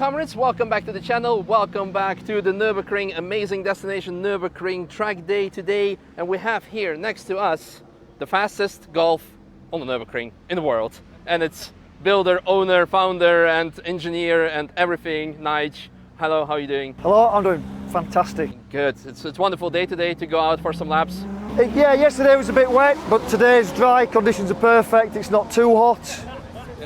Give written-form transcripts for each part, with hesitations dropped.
comrades, welcome back to the channel, welcome back to the Nürburgring, amazing Destination Nürburgring track day today, and we have here next to us the fastest Golf on the Nürburgring in the world, and it's builder, owner, founder and engineer and everything, Nige. Hello, how are you doing? Hello, I'm doing fantastic. Good, it's a wonderful day today to go out for some laps. Yeah, yesterday was a bit wet, but today's dry, conditions are perfect, it's not too hot.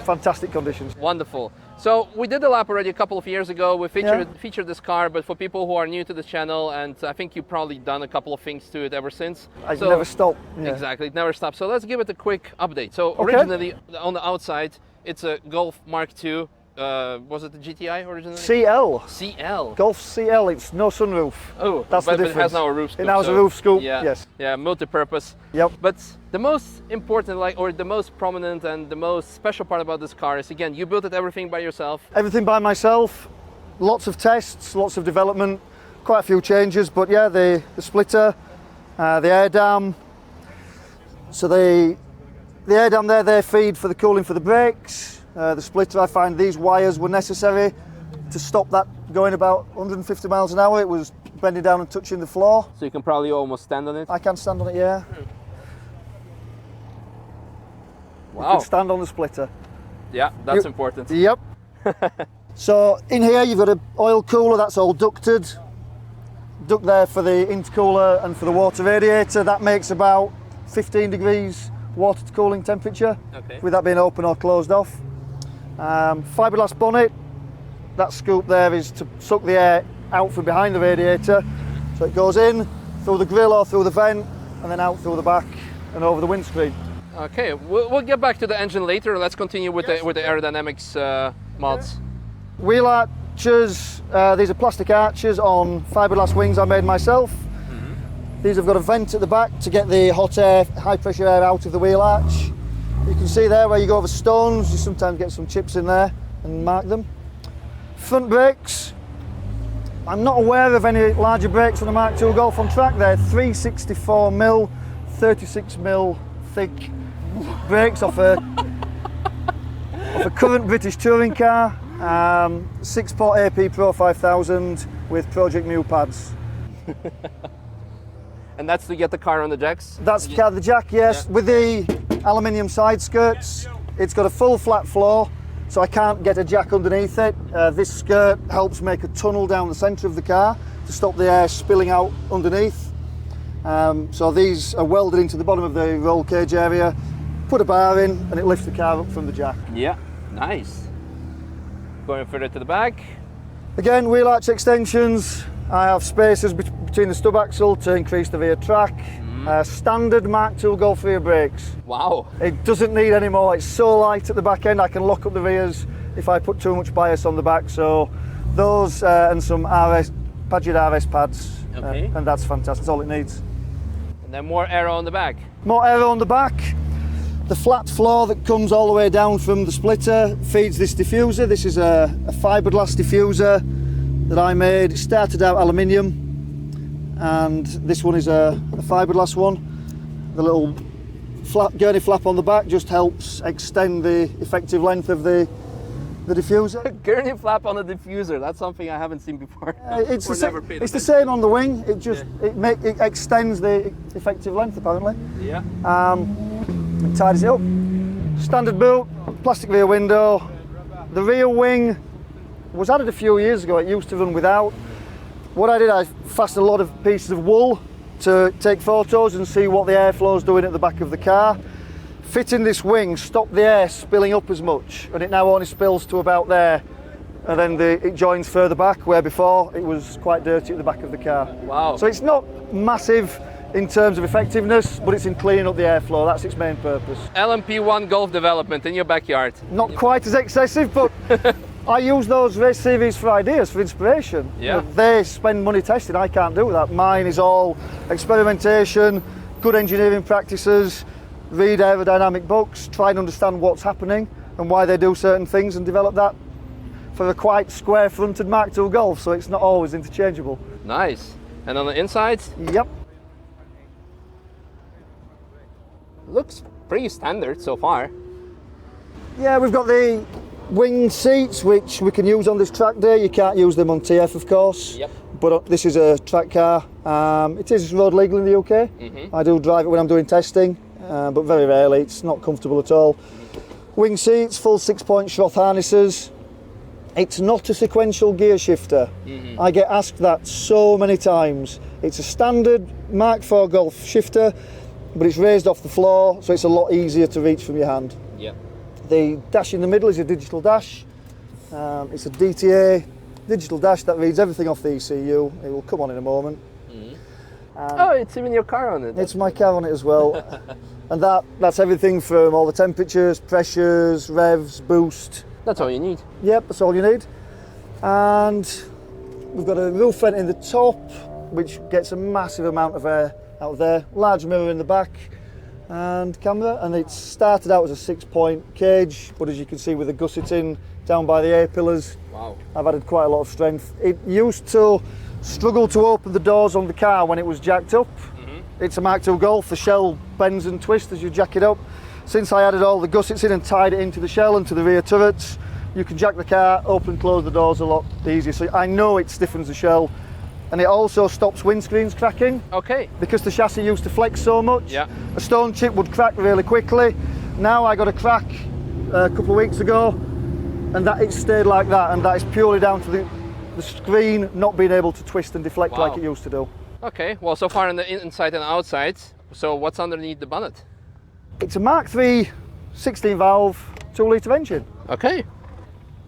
Fantastic conditions. Wonderful. So we did a lap already a couple of years ago. We featured this car, but for people who are new to the channel, and I think you've probably done a couple of things to it ever since. It never stopped. Yeah. Exactly, it never stopped. So let's give it a quick update. So originally on the outside, it's a Golf Mark II. Was it the GTI originally? CL. CL. Golf CL, it's no sunroof. Oh, that's the difference. But it has now a roof scoop. It now has a roof scoop, yes. Yeah, multi-purpose. Yep. But the most important, or the most prominent and the most special part about this car is, again, you built everything by yourself. Everything by myself, lots of tests, lots of development, quite a few changes, but yeah, the splitter, the air dam. So the air dam there, they feed for the cooling for the brakes. The splitter, I find these wires were necessary to stop that going about 150 miles an hour. It was bending down and touching the floor. So you can probably almost stand on it? I can stand on it, yeah. Wow. You can stand on the splitter. Yeah, that's important. Yep. So in here you've got an oil cooler, that's all ducted. Duct there for the intercooler and for the water radiator. That makes about 15 degrees water to cooling temperature, with that being open or closed off. Fiberglass bonnet, that scoop there is to suck the air out from behind the radiator. So it goes in, through the grill or through the vent, and then out through the back and over the windscreen. Okay, we'll get back to the engine later. Let's continue with the aerodynamics mods. Wheel arches, these are plastic arches on fiberglass wings I made myself. These have got a vent at the back to get the hot air, high pressure air out of the wheel arch. You can see there where you go over stones, you sometimes get some chips in there and mark them. Front brakes, I'm not aware of any larger brakes on the Mark II Golf on track. They're 364mm, 36mm thick brakes off a current British touring car, 6-port AP Pro 5000 with Project Mu pads. And that's to get the car on the jacks? That's the jack, yes. Yeah. With the aluminium side skirts, it's got a full flat floor, so I can't get a jack underneath it. This skirt helps make a tunnel down the centre of the car to stop the air spilling out underneath. So these are welded into the bottom of the roll cage area, put a bar in, and it lifts the car up from the jack. Yeah, nice. Going further to the back. Again, wheel arch extensions. I have spaces between the stub axle to increase the rear track. Standard Mark II Golf rear brakes. Wow. It doesn't need any more. It's so light at the back end, I can lock up the rears if I put too much bias on the back. So those and some Padgett RS pads, and that's fantastic. That's all it needs. And then more aero on the back. More aero on the back. The flat floor that comes all the way down from the splitter feeds this diffuser. This is a fiberglass diffuser that I made. It started out aluminium, and this one is a fiberglass one. The little gurney flap on the back just helps extend the effective length of the diffuser. Gurney flap on a diffuser, that's something I haven't seen before. It's the same on the wing, it just it extends the effective length apparently. Yeah. It tidies it up. Standard boot, plastic rear window. The rear wing was added a few years ago. It used to run without. What I did, I fastened a lot of pieces of wool to take photos and see what the airflow is doing at the back of the car. Fitting this wing stopped the air spilling up as much, and it now only spills to about there, and then it joins further back, where before it was quite dirty at the back of the car. Wow. So it's not massive in terms of effectiveness, but it's in cleaning up the airflow. That's its main purpose. LMP1 Golf development in your backyard. Not quite as excessive, but I use those race series for ideas, for inspiration. Yeah. They spend money testing, I can't do that. Mine is all experimentation, good engineering practices, read aerodynamic books, try and understand what's happening and why they do certain things, and develop that for a quite square-fronted Mark II Golf, so it's not always interchangeable. Nice. And on the inside? Yep. Looks pretty standard so far. Yeah, we've got the Wing seats, which we can use on this track day. You can't use them on TF, of course. Yep. But this is a track car. It is road legal in the UK. I do drive it when I'm doing testing, but very rarely. It's not comfortable at all. Wing seats, full 6-point Schroth harnesses. It's not a sequential gear shifter. I get asked that so many times. It's a standard Mark IV Golf shifter, but it's raised off the floor, so it's a lot easier to reach from your hand. Yeah. The dash in the middle is a digital dash. It's a DTA digital dash that reads everything off the ECU. It will come on in a moment. Oh, it's even your car on it. It's my car on it as well. And that's everything from all the temperatures, pressures, revs, boost. That's all you need. Yep, that's all you need. And we've got a roof vent in the top, which gets a massive amount of air out there. Large mirror in the back and camera. And it started out as a 6-point cage, but as you can see with the gusseting down by the A-pillars, wow, I've added quite a lot of strength. It used to struggle to open the doors on the car when it was jacked up. It's a Mark II Golf, the shell bends and twists as you jack it up. Since I added all the gussets in and tied it into the shell and to the rear turrets, you can jack the car, open and close the doors a lot easier. So I know it stiffens the shell, and it also stops windscreens cracking. Okay. Because the chassis used to flex so much, a stone chip would crack really quickly. Now I got a crack a couple of weeks ago, and that it stayed like that, and that is purely down to the screen not being able to twist and deflect like it used to do. Okay, well, so far on the inside and outside, so what's underneath the bonnet? It's a Mark III 16 valve 2-litre engine. Okay.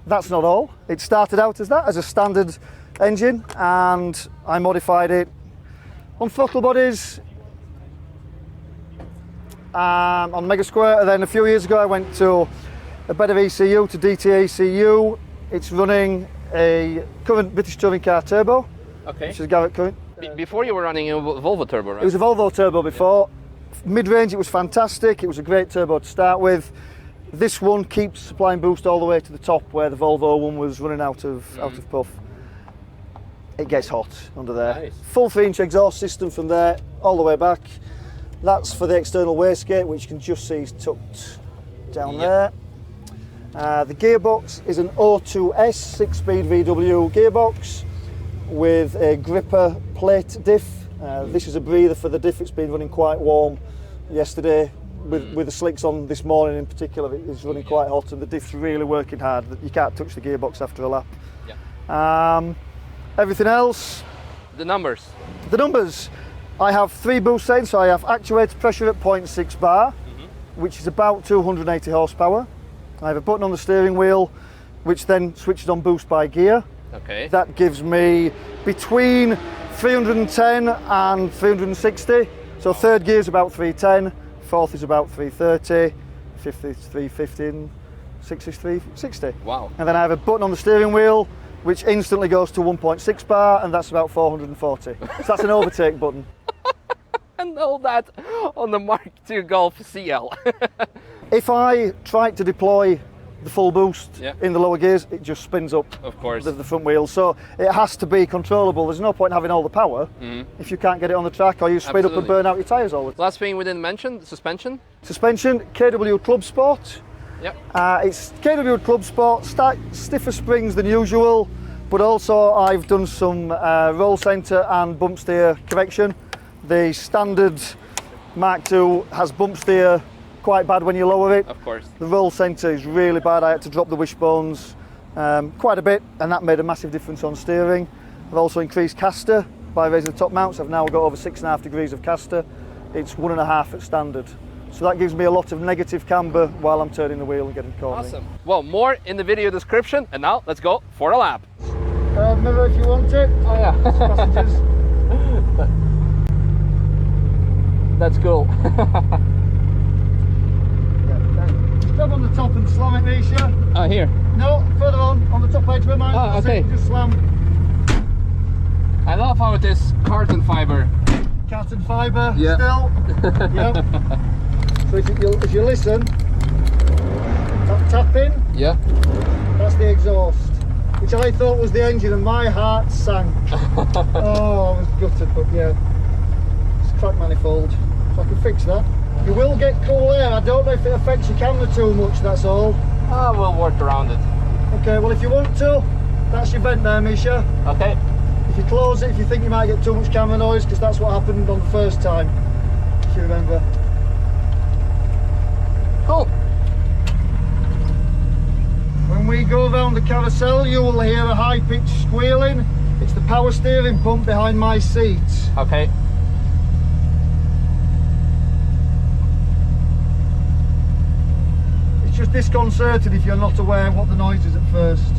That's not all. It started out as that, as a standard engine, and I modified it on throttle bodies, on Mega Square, and then a few years ago I went to a better ECU, to DTA ECU. It's running a current British touring car turbo, which is a Garrett current. Before you were running a Volvo turbo, right? It was a Volvo turbo before. Mid-range it was fantastic, it was a great turbo to start with. This one keeps supplying boost all the way to the top where the Volvo one was running out of puff. It gets hot under there. Nice. Full 3-inch exhaust system from there all the way back. That's for the external wastegate, which you can just see is tucked down there. The gearbox is an O2S 6-speed VW gearbox with a gripper plate diff. This is a breather for the diff. It's been running quite warm yesterday with the slicks on this morning in particular. It is running quite hot and the diff's really working hard. You can't touch the gearbox after a lap. Everything else? The numbers. The numbers. I have 3 boost settings, so I have actuator pressure at 0.6 bar, which is about 280 horsepower. I have a button on the steering wheel, which then switches on boost by gear. Okay. That gives me between 310 and 360. So third gear is about 310, fourth is about 330, fifth is 350, and sixth is 360. Wow. And then I have a button on the steering wheel, which instantly goes to 1.6 bar, and that's about 440. So that's an overtake button. And all that on the Mark II Golf CL. If I try to deploy the full boost in the lower gears, it just spins up the front wheel. So it has to be controllable. There's no point in having all the power if you can't get it on the track, or you speed up and burn out your tyres all the time. Last thing we didn't mention, suspension. Suspension, KW Club Sport. Yep. It's KW Club Sport, stiffer springs than usual, but also I've done some roll centre and bump steer correction. The standard Mark II has bump steer quite bad when you lower it. Of course. The roll centre is really bad. I had to drop the wishbones quite a bit, and that made a massive difference on steering. I've also increased caster by raising the top mounts. I've now got over 6.5 degrees of caster. It's 1.5 at standard. So that gives me a lot of negative camber while I'm turning the wheel and getting cornering. Awesome. Well, more in the video description, and now let's go for a lap. Mirror if you want it. Oh yeah. Passengers. That's cool. Grab on the top and slam it, Misha. Oh, here. No, further on the top edge where mine. Oh, okay. Just slam. I love how it is carbon fiber. Carbon fiber, yeah. Still. Yep. So as you listen, that tapping, that's the exhaust, which I thought was the engine, and my heart sank. Oh, I was gutted, but yeah, it's a crack manifold, so I can fix that. You will get cool air. I don't know if it affects your camera too much, that's all. We'll work around it. Okay, well if you want to, that's your vent there, Misha. Okay. If you close it, if you think you might get too much camera noise, because that's what happened on the first time, if you remember. Cool. When we go around the carousel, you will hear a high-pitched squealing. It's the power steering pump behind my seat. Okay. It's just disconcerting if you're not aware of what the noise is at first.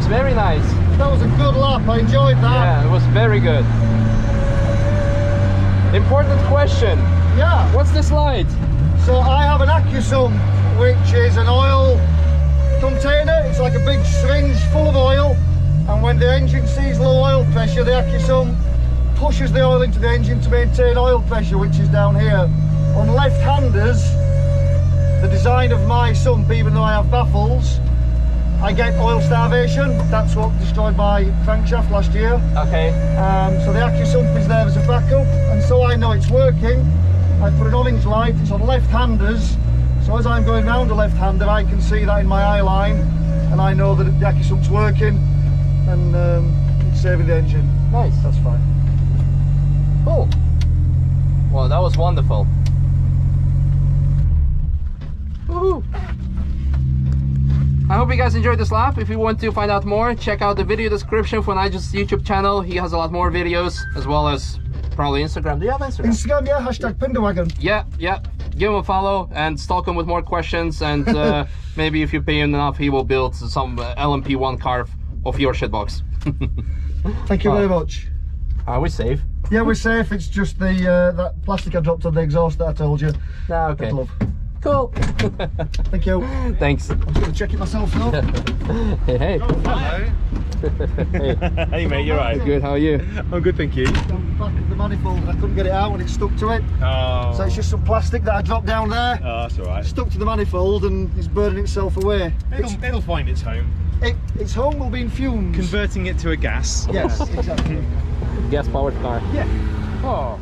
was very nice. That was a good lap, I enjoyed that. Yeah, it was very good. Important question. Yeah. What's this light? So I have an AccuSump, which is an oil container. It's like a big syringe full of oil, and when the engine sees low oil pressure, the AccuSump pushes the oil into the engine to maintain oil pressure, which is down here. On left-handers, the design of my sump, even though I have baffles, I get oil starvation. That's what destroyed my crankshaft last year. Okay. So the AccuSump is there as a backup, and so I know it's working. I put an orange light, it's on left-handers, so as I'm going round a left-hander I can see that in my eye line, and I know that the AccuSump's working, and it's saving the engine. Nice. That's fine. Cool. Well, that was wonderful. Woohoo! I hope you guys enjoyed this lap. If you want to find out more, check out the video description for Nige's YouTube channel. He has a lot more videos, as well as probably Instagram. Do you have Instagram? Instagram, yeah, hashtag Pinderwagen. Yeah. Give him a follow and stalk him with more questions, and maybe if you pay him enough, he will build some LMP1 car of your shitbox. Thank you very much. Are we safe? Yeah, we're safe. It's just the that plastic I dropped on the exhaust that I told you. Ah, okay. Love. Cool. Thank you. Thanks. I'm just going to check it myself now. Hey. Hello. Hey. Hey mate, you're right. Good, how are you? I'm good, thank you. Down the back of the manifold, I couldn't get it out and it stuck to it. Oh. So it's just some plastic that I dropped down there. Oh, that's alright. Stuck to the manifold and it's burning itself away. It'll find its home. Its home will be in fumes. Converting it to a gas. Yes, exactly. Gas powered car. Yeah. Oh.